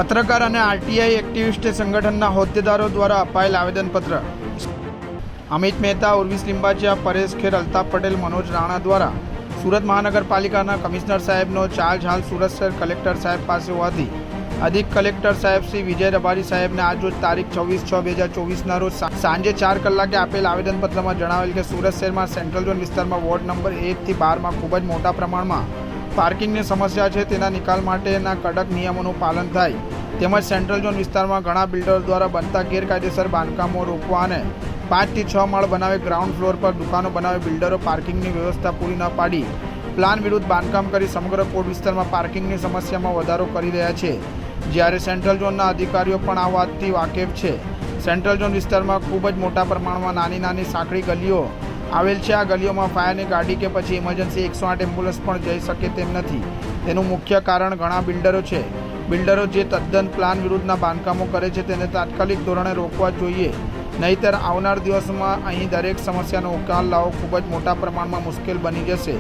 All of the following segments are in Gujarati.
પત્રકાર અને આરટીઆઈ એક્ટિવિસ્ટ સંગઠનના હોદ્દેદારો દ્વારા અપાયેલ આવેદનપત્ર. અમિત મહેતા, ઉર્વિસ લિંબાચિયા, પરેશ ખેર, અલ્તાફ પટેલ, મનોજ રાણા દ્વારા સુરત મહાનગરપાલિકાના કમિશનર સાહેબનો ચાર્જ હાલ સુરત શહેર કલેક્ટર સાહેબ પાસે હોવાથી અધિક કલેક્ટર સાહેબ શ્રી વિજય રબારી સાહેબને આજરોજ તારીખ 24/6/2024ના રોજ સાંજે 4 કલાકે આપેલ આવેદનપત્રમાં જણાવેલ કે સુરત શહેરમાં સેન્ટ્રલ ઝોન વિસ્તારમાં વોર્ડ નંબર 1 થી 12માં ખૂબ જ મોટા પ્રમાણમાં પાર્કિંગની સમસ્યા છે. તેના નિકાલ માટેના કડક નિયમોનું પાલન થાય તેમજ સેન્ટ્રલ ઝોન વિસ્તારમાં ઘણા બિલ્ડરો દ્વારા બનતા ગેરકાયદેસર બાંધકામો રોકવા અને 5 થી 6 માળ બનાવે ગ્રાઉન્ડ ફ્લોર પર દુકાનો બનાવે બિલ્ડરો પાર્કિંગની વ્યવસ્થા પૂરી ન પાડી પ્લાન વિરુદ્ધ બાંધકામ કરી સમગ્ર કોટ વિસ્તારમાં પાર્કિંગની સમસ્યામાં વધારો કરી રહ્યા છે. જ્યારે સેન્ટ્રલ ઝોનના અધિકારીઓ પણ આ વાતથી વાકેફ છે. સેન્ટ્રલ ઝોન વિસ્તારમાં ખૂબ જ મોટા પ્રમાણમાં નાની નાની સાંકડી ગલીઓ આવેલ છે. આ ગલીઓમાં ફાયરની ગાડી કે પછી ઇમરજન્સી 108 એમ્બ્યુલન્સ પણ જઈ શકે તેમ નથી. તેનું મુખ્ય કારણ ઘણા બિલ્ડરો છે. બિલ્ડરો જે તદ્દન પ્લાન વિરુદ્ધના બાંધકામો કરે છે તેને તાત્કાલિક ધોરણે રોકવા જોઈએ, નહીંતર આવનાર દિવસોમાં અહીં દરેક સમસ્યાનો ઉકેલ લાવવો ખૂબ જ મોટા પ્રમાણમાં મુશ્કેલ બની જશે.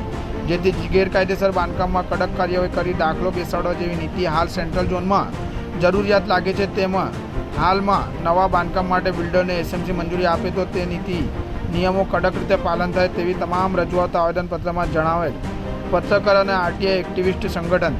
જેથી ગેરકાયદેસર બાંધકામમાં કડક કાર્યવાહી કરી દાખલો બેસાડવા જેવી નીતિ હાલ સેન્ટ્રલ ઝોનમાં જરૂરિયાત લાગે છે. તેમાં હાલમાં નવા બાંધકામ માટે બિલ્ડરને એસએમસી મંજૂરી આપે તો તે નીતિ નિયમો કડક રીતે પાલન થાય તેવી તમામ રજૂઆતો આવેદનપત્રમાં જણાવેલ. પત્રકાર અને આરટીઆઈ એક્ટિવિસ્ટ સંગઠન